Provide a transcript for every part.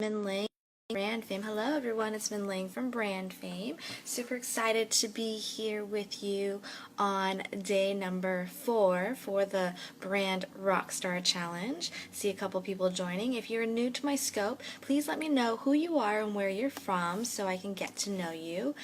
Min Ling, Brand Fame. Hello everyone, it's Min Ling from Brand Fame. Super excited to be here with you on day number 4 for the Brand Rockstar Challenge. See a couple people joining. If you're new to my scope, please let me know who you are and where you're from so I can get to know you.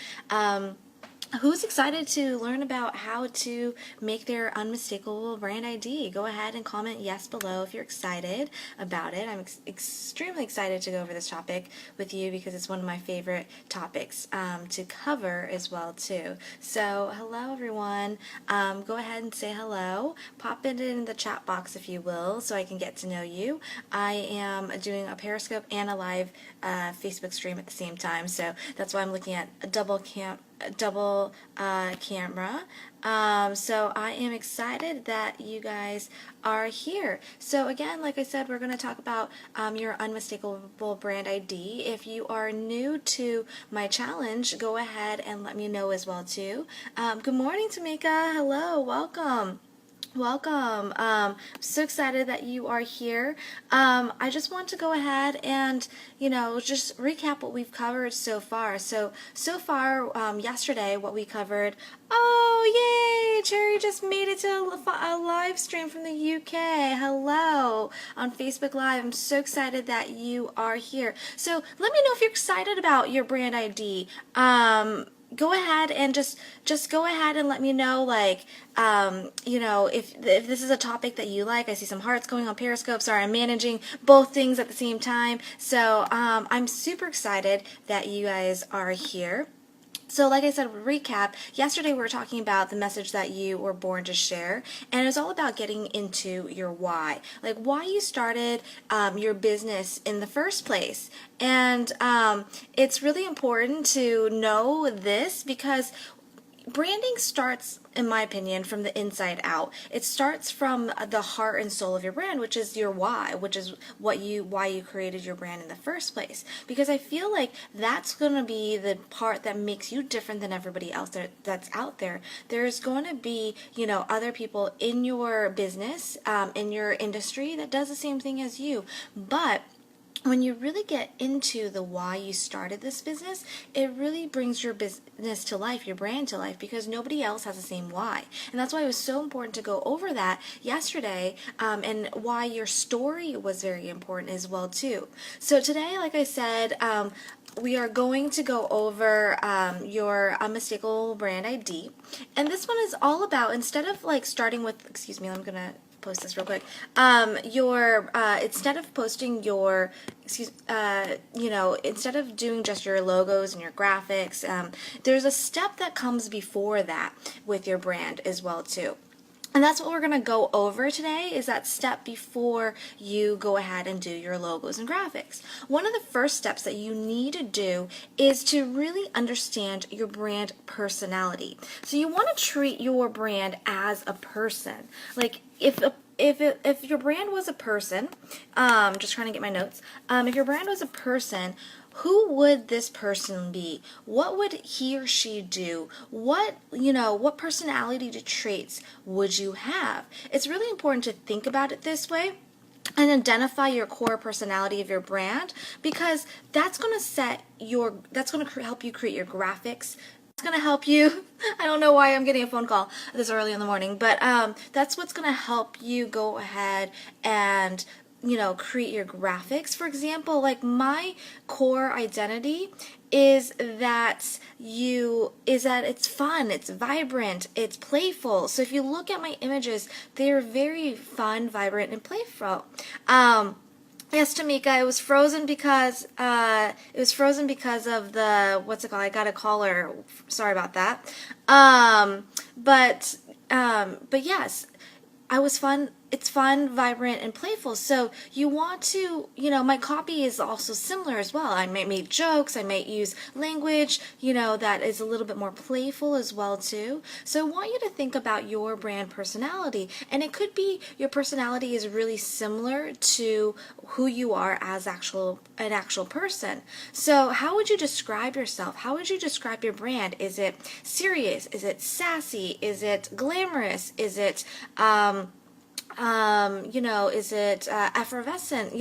Who's excited to learn about how to make their unmistakable brand ID? Go ahead and comment yes below if you're excited about it. I'm extremely excited to go over this topic with you because it's one of my favorite topics to cover as well too. So hello everyone. Go ahead and say hello. Pop it in the chat box if you will so I can get to know you. I am doing a Periscope and a live Facebook stream at the same time, so that's why I'm looking at a double camera. So I am excited that you guys are here. So again, like I said, we're going to talk about your unmistakable brand ID. If you are new to my challenge, go ahead and let me know as well too. Good morning, Tamika. Hello, welcome. Welcome. So excited that you are here. I just want to go ahead and, just recap what we've covered so far. So far, yesterday, what we covered, oh, yay, Cherry just made it to a live stream from the UK. Hello, on Facebook Live. I'm so excited that you are here. So let me know if you're excited about your brand ID. Go ahead and just go ahead and let me know, if this is a topic that you like. I see some hearts going on Periscope. Sorry, I'm managing both things at the same time. So I'm super excited that you guys are here. So like I said, recap, yesterday we were talking about the message that you were born to share, and it was all about getting into your why, like why you started your business in the first place. And it's really important to know this because branding starts, in my opinion, from the inside out. It starts from the heart and soul of your brand, which is your why, which is why you created your brand in the first place. Because I feel like that's going to be the part that makes you different than everybody else that's out there. There's going to be, other people in your business, in your industry that does the same thing as you. But when you really get into the why you started this business, it really brings your business to life, your brand to life, because nobody else has the same why. And that's why it was so important to go over that yesterday, and why your story was very important as well too. So today, like I said, we are going to go over your unmistakable brand ID. And this one is all about, instead of starting with, excuse me, I'm going to post this real quick. Instead of posting your, instead of doing just your logos and your graphics, there's a step that comes before that with your brand as well too. And that's what we're going to go over today, is that step before you go ahead and do your logos and graphics. One of the first steps that you need to do is to really understand your brand personality. So you want to treat your brand as a person. Like if your brand was a person, just trying to get my notes, if your brand was a person, who would this person be? What would he or she do? What personality traits would you have? It's really important to think about it this way and identify your core personality of your brand, because that's going to help you create your graphics. It's going to help you, I don't know why I'm getting a phone call this early in the morning, but that's what's going to help you go ahead and create your graphics. For example, like my core identity is that it's fun, it's vibrant, it's playful. So if you look at my images, they're very fun, vibrant, and playful. Yes, Tamika, it was frozen because of the, what's it called? I got a caller. Sorry about that. But yes, I was fun. It's fun, vibrant, and playful. So you want to, my copy is also similar as well. I might make jokes. I might use language, that is a little bit more playful as well too. So I want you to think about your brand personality. And it could be your personality is really similar to who you are as an actual person. So how would you describe yourself? How would you describe your brand? Is it serious? Is it sassy? Is it glamorous? Is it Is it effervescent?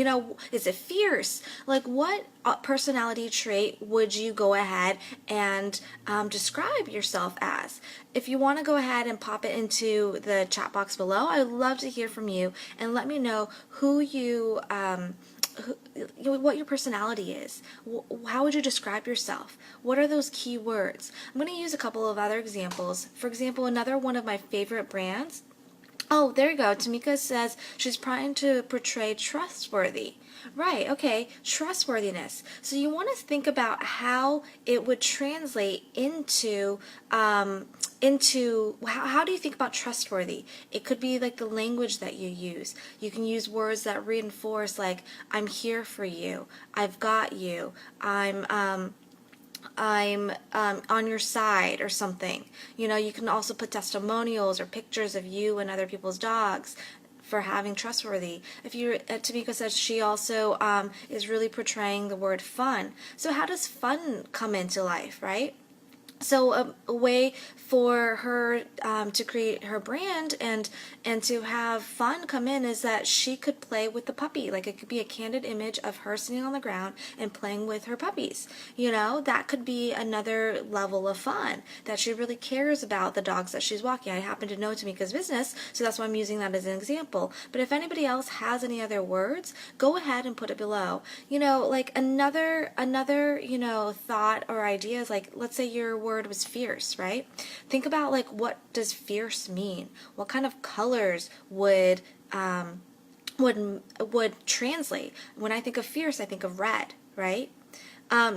Is it fierce? Like, what personality trait would you go ahead and describe yourself as? If you want to go ahead and pop it into the chat box below, I would love to hear from you and let me know what your personality is. How would you describe yourself? What are those key words? I'm going to use a couple of other examples. For example, another one of my favorite brands. Oh, there you go. Tamika says she's trying to portray trustworthy. Right, okay, trustworthiness. So you want to think about how it would translate into how do you think about trustworthy? It could be like the language that you use. You can use words that reinforce, like, I'm here for you, I've got you, I'm on your side or something. You can also put testimonials or pictures of you and other people's dogs for having trustworthy. Tamika says she also is really portraying the word fun. So how does fun come into life, right? So a way for her to create her brand and to have fun come in is that she could play with the puppy. Like, it could be a candid image of her sitting on the ground and playing with her puppies. That could be another level of fun, that she really cares about the dogs that she's walking. I happen to know Tamika's business, so that's why I'm using that as an example. But if anybody else has any other words, go ahead and put it below. Like another thought or idea is, like, let's say your word was fierce, right? Think about, like, what does fierce mean? What kind of colors would translate? When I think of fierce, I think of red, right?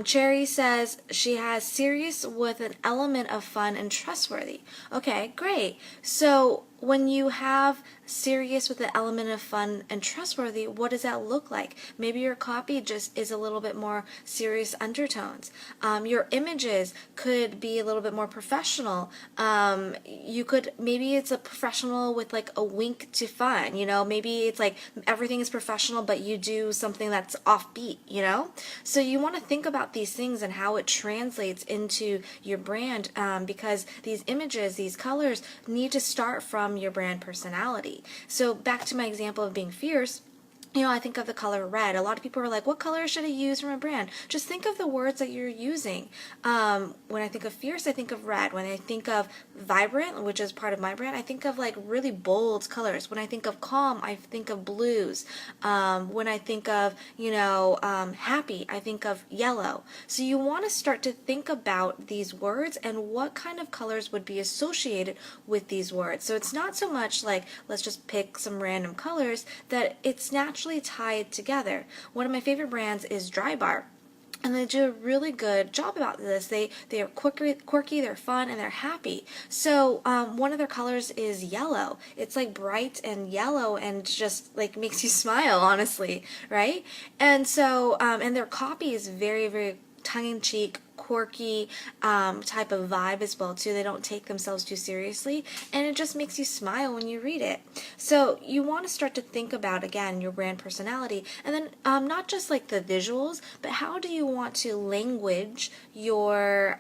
Cherry says she has serious with an element of fun and trustworthy. Okay, great. So when you have serious with an element of fun and trustworthy, what does that look like? Maybe your copy just is a little bit more serious undertones. Your images could be a little bit more professional. Maybe it's a professional with, like, a wink to fun. Maybe it's like everything is professional, but you do something that's offbeat. So you want to think about these things and how it translates into your brand, because these images, these colors, need to start from your brand personality. So back to my example of being fierce, I think of the color red. A lot of people are like, what color should I use for my brand? Just think of the words that you're using. When I think of fierce, I think of red. When I think of vibrant, which is part of my brand, I think of, like, really bold colors. When I think of calm, I think of blues. When I think of, happy, I think of yellow. So you want to start to think about these words and what kind of colors would be associated with these words. So it's not so much like, let's just pick some random colors, that it's naturally tied together. One of my favorite brands is Drybar, and they do a really good job about this. They are quirky, they're fun, and they're happy. So one of their colors is yellow. It's like bright and yellow and just, like, makes you smile, honestly, right? And so and their copy is very, very tongue-in-cheek, quirky type of vibe as well too. They don't take themselves too seriously, and it just makes you smile when you read it. So you want to start to think about, again, your brand personality, and then not just like the visuals, but how do you want to language your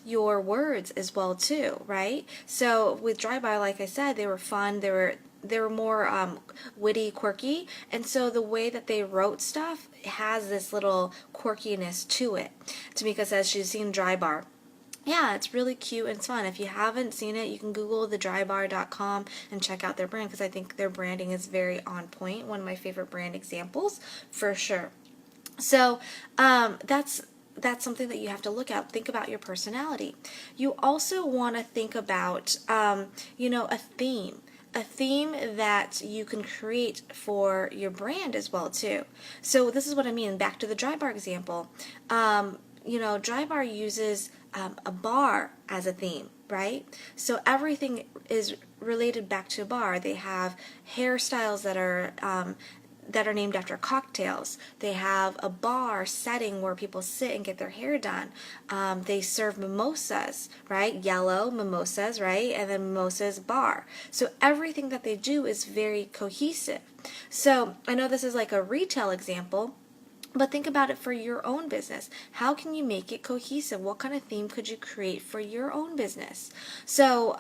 words as well too, right? So with Drybar, like I said, they were fun, they were more witty, quirky, and so the way that they wrote stuff has this little quirkiness to it. Tamika says she's seen Drybar. Yeah, it's really cute and it's fun. If you haven't seen it, you can Google thedrybar.com and check out their brand, because I think their branding is very on point. One of my favorite brand examples, for sure. So that's something that you have to look at. Think about your personality. You also want to think about, a theme. A theme that you can create for your brand as well too. So this is what I mean. Back to the Drybar example. Drybar uses a bar as a theme, right? So everything is related back to a bar. They have hairstyles that are named after cocktails. They have a bar setting where people sit and get their hair done. They serve mimosas, right? Yellow mimosas, right? And then mimosas bar. So everything that they do is very cohesive. So I know this is like a retail example, But think about it for your own business. How can you make it cohesive? What kind of theme could you create for your own business? So,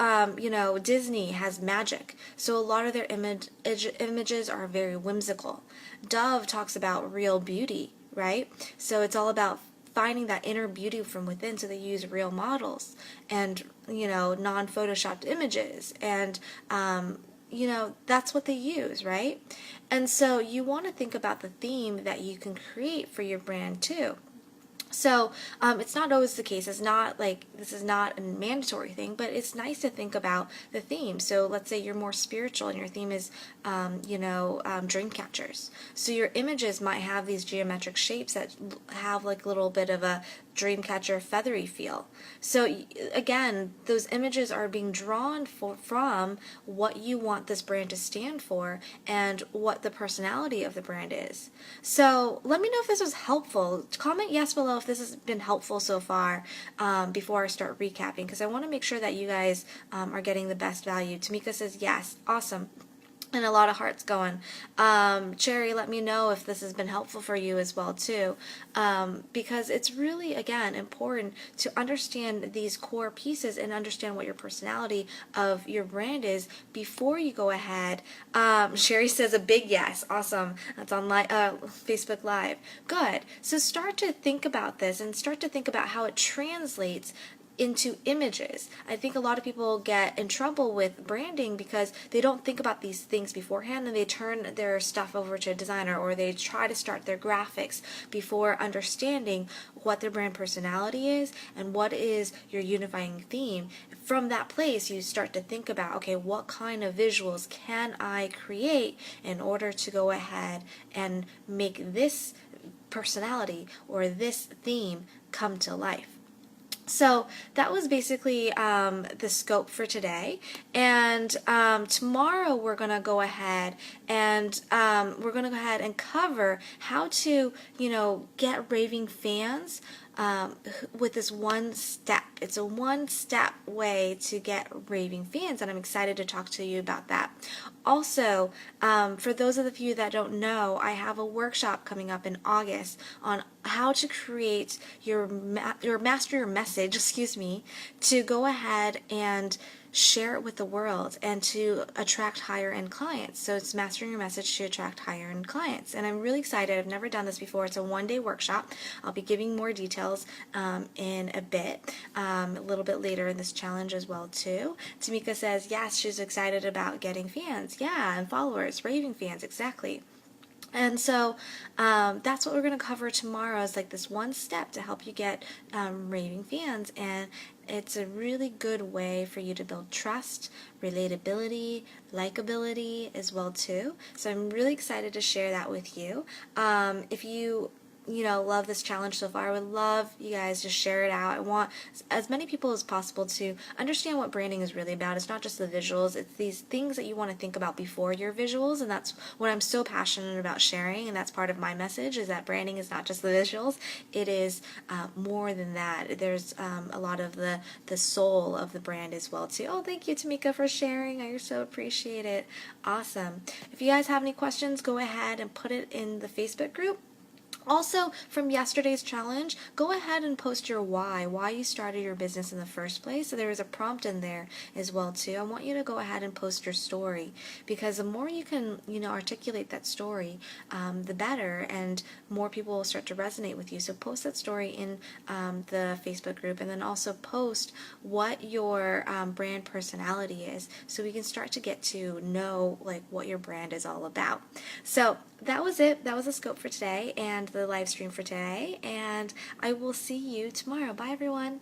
Disney has magic. So a lot of their images are very whimsical. Dove talks about real beauty, right? So it's all about finding that inner beauty from within. So they use real models and, non-photoshopped images. And, that's what they use, right? And so you want to think about the theme that you can create for your brand too. So it's not always the case. It's not like this is not a mandatory thing, but it's nice to think about the theme. So let's say you're more spiritual and your theme is, dream catchers. So your images might have these geometric shapes that have like a little bit of a dream catcher feathery feel. So again, those images are being drawn from what you want this brand to stand for and what the personality of the brand is. So let me know if this was helpful. Comment yes below if this has been helpful so far, before I start recapping, because I want to make sure that you guys are getting the best value. Tamika says yes, awesome. And a lot of hearts going. Cherry, let me know if this has been helpful for you as well too, because it's really, again, important to understand these core pieces and understand what your personality of your brand is before you go ahead. Sherry says a big yes. Awesome. That's on Facebook Live. Good. So start to think about this and start to think about how it translates into images. I think a lot of people get in trouble with branding because they don't think about these things beforehand, and they turn their stuff over to a designer, or they try to start their graphics before understanding what their brand personality is and what is your unifying theme. From that place, you start to think about, okay, what kind of visuals can I create in order to go ahead and make this personality or this theme come to life. So that was basically the scope for today, and tomorrow we're going to go ahead and cover how to get raving fans with this one step. It's a one-step way to get raving fans, and I'm excited to talk to you about that. Also, for those of you that don't know, I have a workshop coming up in August on how to create your master your message, to go ahead and share it with the world and to attract higher end clients. So it's mastering your message to attract higher end clients. And I'm really excited. I've never done this before. It's a one-day workshop. I'll be giving more details in a bit, a little bit later in this challenge as well too. Tamika says, yes, she's excited about getting fans. Yeah, and followers, raving fans, exactly. And so that's what we're going to cover tomorrow, is like this one step to help you get raving fans. And it's a really good way for you to build trust, relatability, likability as well too. So I'm really excited to share that with you. If you love this challenge so far, I would love you guys to share it out. I want as many people as possible to understand what branding is really about. It's not just the visuals, it's these things that you want to think about before your visuals, and that's what I'm so passionate about sharing, and that's part of my message, is that branding is not just the visuals, it is more than that. There's a lot of the soul of the brand as well too. Oh, thank you, Tamika, for sharing. I so appreciate it. Awesome. If you guys have any questions, go ahead and put it in the Facebook group. Also, from yesterday's challenge, go ahead and post your why you started your business in the first place. So there is a prompt in there as well too. I want you to go ahead and post your story, because the more you can, articulate that story, the better, and more people will start to resonate with you. So post that story in the Facebook group, and then also post what your brand personality is, so we can start to get to know like what your brand is all about. So that was it. That was the scope for today and the live stream for today, and I will see you tomorrow. Bye, everyone.